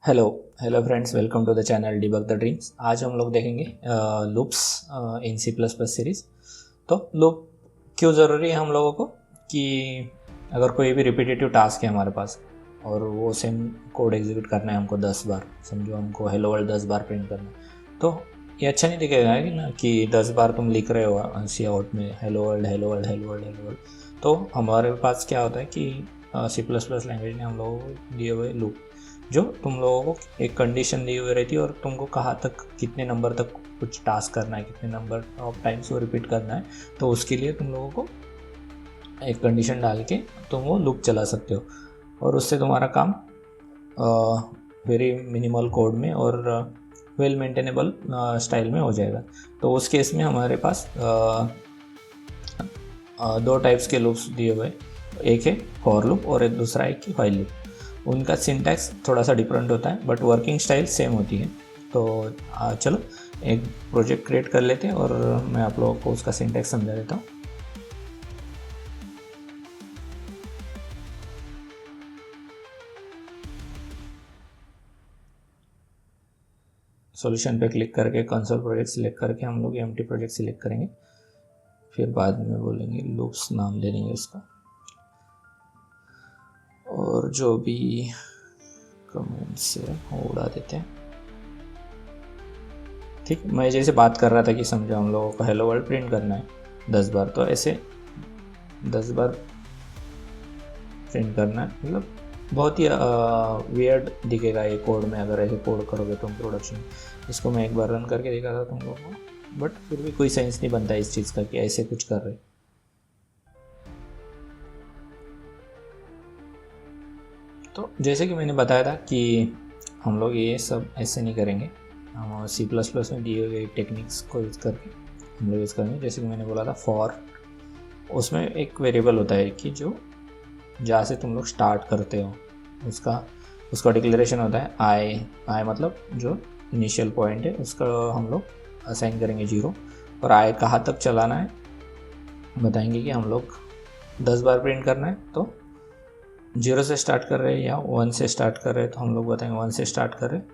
Hello hello friends, welcome to the channel debug the dreams. आज हम लोग देखेंगे loops in C plus plus series. तो loop क्यों ज़रूरी है हम लोगों को कि अगर कोई भी रिपीटेटिव टास्क है हमारे पास और वो सेम कोड एग्जीक्यूट करना है हमको 10 बार, समझो हमको हेलो वर्ल्ड 10 बार प्रिंट करना है, तो ये अच्छा नहीं दिखेगा है कि ना कि 10 बार तुम लिख रहे हो सी आउट में hello world hello world hello world hello world. तो हमारे पास क्या होता है कि सी प्लस प्लस लैंग्वेज ने हम लोगों को दिए हुए लूप, जो तुम लोगों को एक कंडीशन दी हुई रहती है और तुमको कहाँ तक कितने नंबर तक कुछ टास्क करना है, कितने नंबर ऑफ टाइम्स वो रिपीट करना है। तो उसके लिए तुम लोगों को एक कंडीशन डाल के तुम वो लूप चला सकते हो और उससे तुम्हारा काम वेरी मिनिमल कोड में और वेल मेंटेनेबल स्टाइल में हो जाएगा। तो उस केस में हमारे पास दो टाइप्स के लूप्स दिए हुए, एक है फॉर लूप और एक दूसरा है कि व्हाइल लूप। उनका सिंटैक्स थोड़ा सा डिफरेंट होता है बट वर्किंग स्टाइल सेम होती है। तो चलो एक प्रोजेक्ट क्रिएट कर लेते हैं और मैं आप लोगों को उसका सिंटैक्स समझा देता हूँ। सॉल्यूशन पे क्लिक करके कंसोल प्रोजेक्ट सिलेक्ट करके हम लोग एम्प्टी प्रोजेक्ट सिलेक्ट करेंगे, फिर बाद में बोलेंगे लूप्स नाम दे देंगे उसका, और जो भी कमेंट्स है वो उड़ा देते हैं। ठीक, मैं जैसे बात कर रहा था कि समझो हम लोगों को हेलो वर्ल्ड प्रिंट करना है 10 बार, तो ऐसे 10 बार प्रिंट करना है। मतलब बहुत ही वियर्ड दिखेगा ये कोड में अगर ऐसे कोड करोगे तुम प्रोडक्शन। इसको मैं एक बार रन करके देखा था तुम लोगों को, बट फिर भी कोई सेंस नहीं बनता इस चीज़ का कि ऐसे कुछ कर रहे। तो जैसे कि मैंने बताया था कि हम लोग ये सब ऐसे नहीं करेंगे, हम सी प्लस प्लस में दिए हुए टेक्निक्स को यूज़ करके हम लोग यूज़ करेंगे। जैसे कि मैंने बोला था फॉर, उसमें एक वेरिएबल होता है कि जो जहाँ से तुम लोग स्टार्ट करते हो उसका उसका डिक्लेरेशन होता है आई मतलब जो इनिशियल पॉइंट है उसका हम लोग असाइन करेंगे 0, और आई कहाँ तक चलाना है बताएंगे कि हम लोग 10 बार प्रिंट करना है। तो 0 से स्टार्ट कर रहे हैं या 1 से स्टार्ट कर रहे हैं, तो हम लोग बताएंगे 1 से स्टार्ट कर रहे हैं।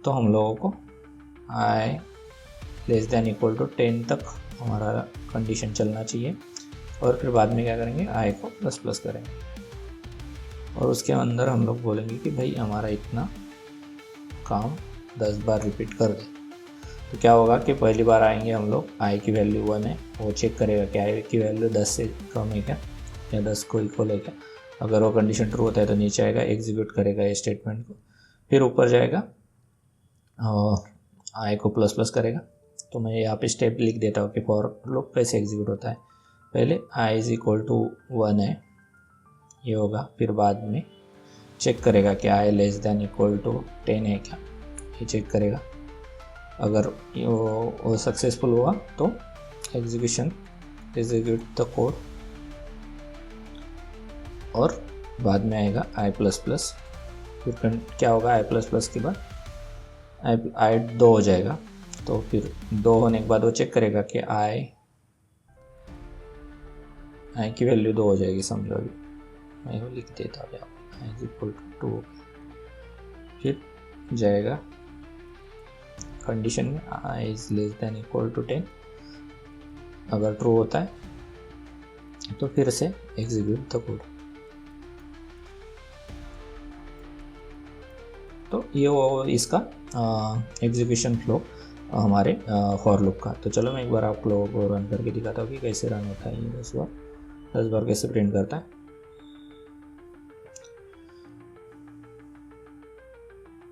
तो हम लोगों को आई लेस दैन इक्वल टू 10 तक हमारा कंडीशन चलना चाहिए, और फिर बाद में क्या करेंगे आई को प्लस प्लस करेंगे और उसके अंदर हम लोग बोलेंगे कि भाई हमारा इतना काम 10 बार रिपीट कर दे। तो क्या होगा कि पहली बार आएंगे हम लोग, आई की वैल्यू 1 है, वो चेक करेगा कि आई की वैल्यू 10 से कम है क्या या 10 को इक्वल है क्या। अगर वो कंडीशन ट्रू होता है तो नीचे आएगा, एग्जीक्यूट करेगा ये स्टेटमेंट को, फिर ऊपर जाएगा और आई को प्लस प्लस करेगा। तो मैं यहाँ पे स्टेप लिख देता हूँ कि फॉर लूप कैसे एग्जीक्यूट होता है। पहले आई इज इक्वल टू 1 है, ये होगा, फिर बाद में चेक करेगा कि आई लेस दैन इक्वल टू 10 है क्या, ये चेक करेगा। अगर वो सक्सेसफुल हुआ तो एग्जीक्यूट द कोड, और बाद में आएगा आई प्लस प्लस। फिर क्या होगा, आई प्लस प्लस के बाद आई 2 हो जाएगा। तो फिर 2 होने के बाद वो चेक करेगा कि आई की वैल्यू 2 हो जाएगी, समझो अभी मैं वो लिख देता हूँ आई इज इक्वल टू 2, फिर जाएगा कंडीशन में I is less than equal to 10। अगर ट्रू होता है तो फिर से एग्जीक्यूट द कोड। तो ये वो इसका एग्जीक्यूशन फ्लो हमारे फॉर लूप का। तो चलो मैं एक बार आप लोगों को रन करके दिखाता हूँ कि कैसे रन होता है ये 10 बार कैसे प्रिंट करता है।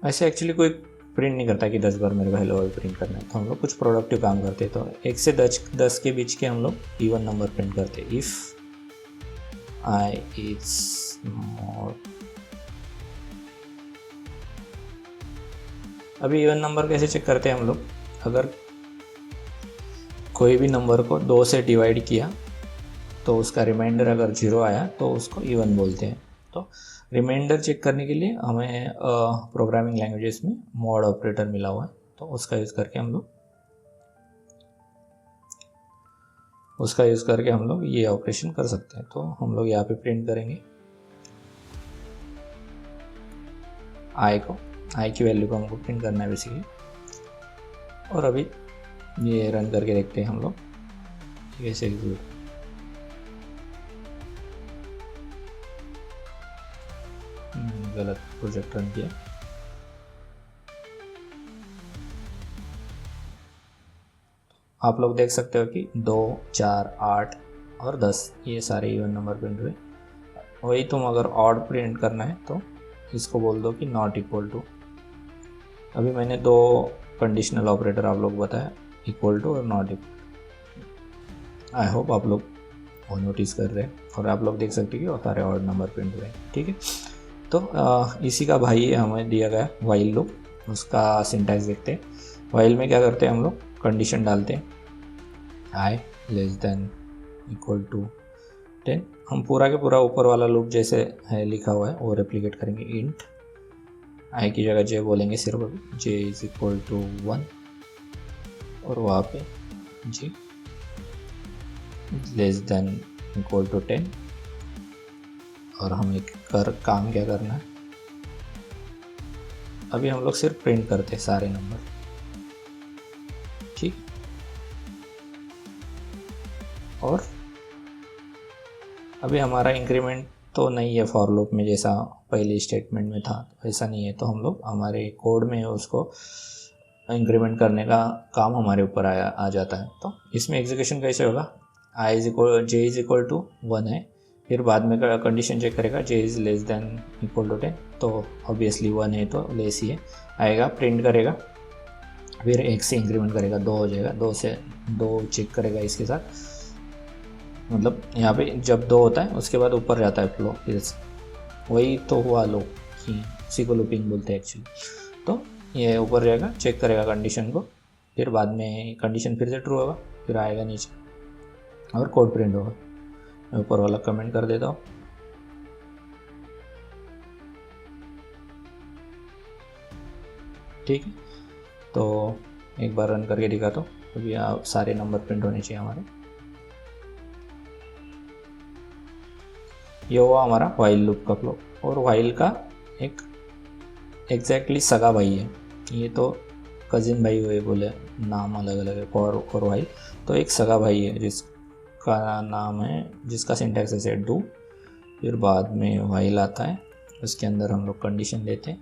ऐसे एक्चुअली कोई प्रिंट नहीं करता कि 10 बार मेरे को हेलो वर्ल्ड प्रिंट करना है, तो हम लोग कुछ प्रोडक्टिव काम करते हैं। तो 1 से 10 के बीच के हम लोग इवन नंबर प्रिंट करते हैं। इफ आई इज मोर, अभी इवन नंबर कैसे चेक करते हैं हम लोग, अगर कोई भी नंबर को 2 से डिवाइड किया तो उसका रिमाइंडर अगर 0 आया तो उसको इवन बोलते हैं। तो रिमाइंडर चेक करने के लिए हमें प्रोग्रामिंग लैंग्वेजेस में मॉड ऑपरेटर मिला हुआ है, तो उसका यूज़ करके हम लोग ये ऑपरेशन कर सकते हैं। तो हम लोग यहाँ पे प्रिंट करेंगे आई की वैल्यू को हमको प्रिंट करना है बेसिकली। और अभी ये रन करके देखते हैं हम लोग कैसे एग्जीक्यूट। गलत प्रोजेक्ट रन किया। आप लोग देख सकते हो कि 2, 4, 8 और 10 ये सारे इवन नंबर प्रिंट हुए। वही तुम अगर ऑड प्रिंट करना है तो इसको बोल दो कि नॉट इक्वल टू। अभी मैंने 2 कंडीशनल ऑपरेटर आप लोग बताया, इक्वल टू और नॉट इक्वल। आई होप आप लोग वो नोटिस कर रहे हैं और आप लोग देख सकते हैं कि वो सारे ऑड नंबर प्रिंट हुए। ठीक है, तो इसी का भाई हमें दिया गया वाइल लूप, उसका सिंटैक्स देखते हैं। वाइल में क्या करते हैं हम लोग, कंडीशन डालते हैं आई लेस देन इक्वल टू 10। हम पूरा के पूरा ऊपर वाला लूप जैसे है लिखा हुआ है वो रेप्लिकेट करेंगे। इंट आई की जगह जे बोलेंगे सिर्फ अभी, जे इज इक्वल टू 1 और वहाँ पे जे लेस देन इक्वल टू 10। और हमें काम क्या करना है, अभी हम लोग सिर्फ प्रिंट करते हैं सारे नंबर। ठीक, और अभी हमारा इंक्रीमेंट तो नहीं है फॉर लूप में जैसा पहले स्टेटमेंट में था, वैसा नहीं है। तो हम लोग हमारे कोड में उसको इंक्रीमेंट करने का काम हमारे ऊपर आ जाता है। तो इसमें एग्जीक्यूशन कैसे होगा, I is equal J is equal to 1 है, फिर बाद में कंडीशन चेक करेगा J is less than equal to 10, तो ऑब्वियसली 1 है तो लेस ही है, आएगा प्रिंट करेगा, फिर 1 से इंक्रीमेंट करेगा 2 हो जाएगा, 2 से 2 चेक करेगा इसके साथ, मतलब यहाँ पे जब 2 होता है उसके बाद ऊपर जाता है फ्लो, फिर वही तो हुआ लो कि उसी को लूपिंग बोलते हैं एक्चुअली। तो ये ऊपर जाएगा, चेक करेगा कंडीशन को, फिर बाद में कंडीशन फिर से ट्रू होगा, फिर आएगा नीचे और कोड प्रिंट होगा। मैं ऊपर वाला कमेंट कर देता हूँ। ठीक है, तो एक बार रन करके दिखाता हूँ। अभी आप सारे नंबर प्रिंट होने चाहिए हमारे। ये हुआ हमारा वाइल लूप का फ्लो। और वाइल का एक एग्जैक्टली सगा भाई है, ये तो कजिन भाई हुए, बोले नाम अलग अलग है फॉर वाइल, तो एक सगा भाई है जिसका नाम है, जिसका सिंटैक्स ऐसे डू, फिर बाद में वाइल आता है, उसके अंदर हम लोग कंडीशन लेते हैं।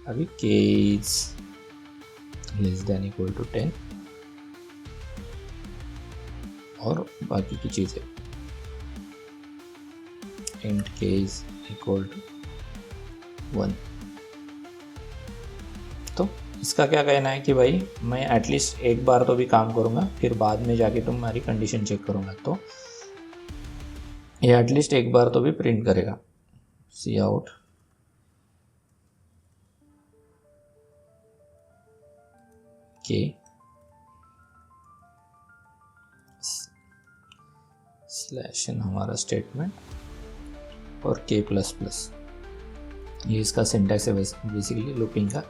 अभी के is less than equal to 10 और बाकी की चीज़ें, इंट के इज इक्वल टू 1। तो इसका क्या कहना है कि भाई मैं एटलीस्ट एक बार तो भी काम करूँगा, फिर बाद में जाके तुम्हारी कंडीशन चेक करूँगा, तो ये एटलीस्ट एक बार तो भी प्रिंट करेगा। सी आउट के स्लैश इन हमारा स्टेटमेंट और के प्लस प्लस, ये इसका सिंटैक्स है बेसिकली लूपिंग का,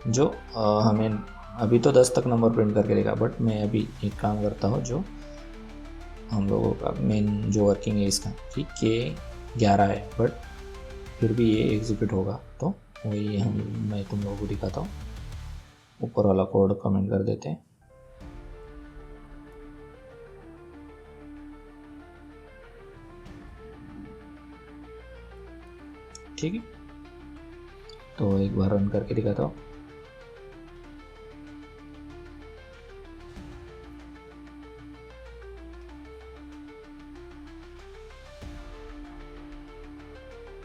जो हमें अभी तो 10 तक नंबर प्रिंट करके देगा, बट मैं अभी एक काम करता हूँ जो हम लोगों का मेन जो वर्किंग है इसका, कि के 11 है बट फिर भी ये एग्जीक्यूट होगा, तो वही मैं तुम लोगों को दिखाता हूँ। ऊपर वाला कोड कमेंट कर देते हैं। ठीक है, तो एक बार रन करके दिखाता हूँ।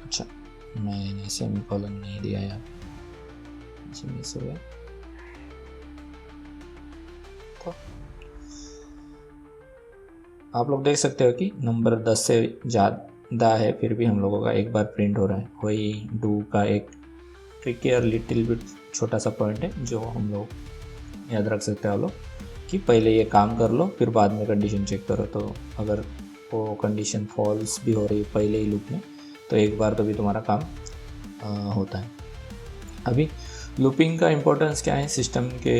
अच्छा, मैंने सेमीकोलन नहीं दिया यार, मिस हो गया। तो आप लोग देख सकते हो कि नंबर 10 से ज़्यादा है, फिर भी हम लोगों का एक बार प्रिंट हो रहा है। वही डू का एक ट्रिकी और लिटिल बिट छोटा सा पॉइंट है जो हम लोग याद रख सकते हैं आप लोग, कि पहले ये काम कर लो फिर बाद में कंडीशन चेक करो। तो अगर वो कंडीशन फॉल्स भी हो रही है पहले ही लूप में, तो एक बार तो भी तुम्हारा काम होता है। अभी लूपिंग का इम्पोर्टेंस क्या है सिस्टम के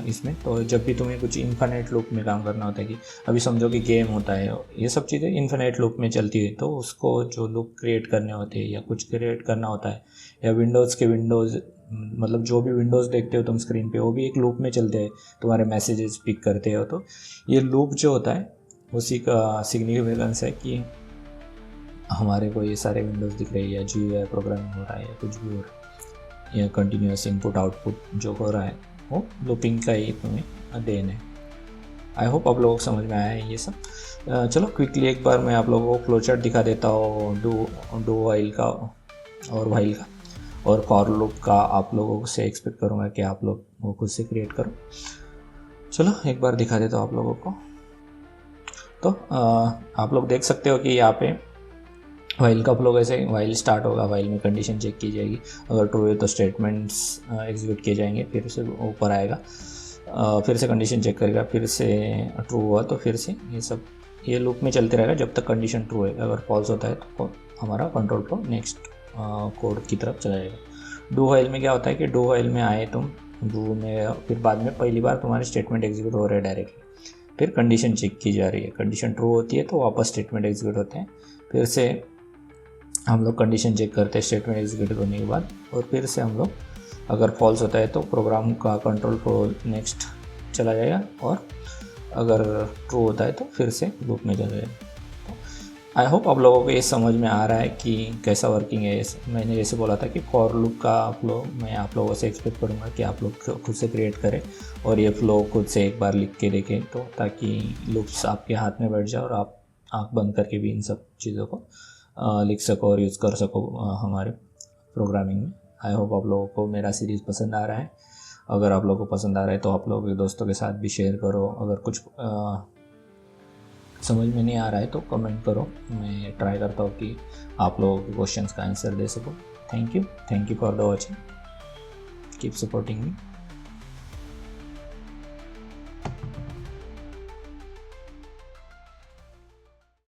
इसमें, तो जब भी तुम्हें कुछ इन्फिनिट लूप में काम करना होता है कि अभी समझो कि गेम होता है, ये सब चीज़ें इन्फिनिट लूप में चलती है, तो उसको जो लूप क्रिएट करने होते हैं या कुछ क्रिएट करना होता है, या विंडोज़ मतलब जो भी विंडोज़ देखते हो तुम स्क्रीन पे वो भी एक लूप में चलते हैं, तुम्हारे मैसेजेस पिक करते हो, तो ये लूप जो होता है उसी का सिग्निफिकेंस है कि हमारे को ये सारे विंडोज़ दिख रहे हैं या GUI प्रोग्रामिंग हो रहा है या कुछ भी हो रहा है या कंटिन्यूस इनपुट आउटपुट जो हो रहा है वो लूपिंग का ही तुम्हें देन है। आई होप आप लोगों को समझ में आया है ये सब। चलो क्विकली एक बार मैं आप लोगों को फ्लोचार्ट दिखा देता हूँ डू वाइल का और वाइल का, और फॉर लूप का आप लोगों से एक्सपेक्ट करूँगा कि आप लोग वो खुद से क्रिएट करो। चलो एक बार दिखा देता हूँ आप लोगों को। तो आप लोग देख सकते हो कि यहाँ पे वाइल का फ्लो कैसे, वाइल स्टार्ट होगा, वाइल में कंडीशन चेक की जाएगी, अगर ट्रू है तो स्टेटमेंट्स एग्जीक्यूट किए जाएंगे, फिर से ऊपर आएगा, फिर से कंडीशन चेक करेगा, फिर से ट्रू हुआ तो फिर से ये लूप में चलते रहेगा जब तक कंडीशन ट्रू है। अगर फॉल्स होता है तो हमारा कंट्रोल फ्लो नेक्स्ट कोड की तरफ चला जाएगा। डू वाइल में क्या होता है कि डू वाइल में आए तुम डू में, फिर बाद में पहली बार तुम्हारे स्टेटमेंट एग्जीक्यूट हो रहे हैं डायरेक्टली, फिर कंडीशन चेक की जा रही है, कंडीशन ट्रू होती है तो वापस स्टेटमेंट एग्जीक्यूट होते हैं, फिर से हम लोग कंडीशन चेक करते हैं स्टेटमेंट एग्जीक्यूट होने के बाद, और फिर से हम लोग अगर फॉल्स होता है तो प्रोग्राम का कंट्रोल फ्लो नेक्स्ट चला जाएगा, और अगर ट्रू होता है तो फिर से लूप में चला जाएगा। आई होप आप लोगों को ये समझ में आ रहा है कि कैसा वर्किंग है। मैंने जैसे बोला था कि फॉर लूप का फ्लो मैं आप लोगों से एक्सपेक्ट करूँगा कि आप लोग खुद से क्रिएट करें और ये फ्लो खुद से एक बार लिख के देखें, तो ताकि लूप्स आपके हाथ में बैठ जाए और आप आँख बंद करके भी इन सब चीज़ों को लिख सको और यूज़ कर सको हमारे प्रोग्रामिंग में। आई होप आप लोगों को मेरा सीरीज़ पसंद आ रहा है। अगर आप लोगों को पसंद आ रहा है तो आप लोग दोस्तों के साथ भी शेयर करो। अगर कुछ समझ में नहीं आ रहा है तो कमेंट करो, मैं ट्राई करता हूँ कि आप लोगों के क्वेश्चंस का आंसर दे सकूँ। Thank you for the watching, keep supporting me.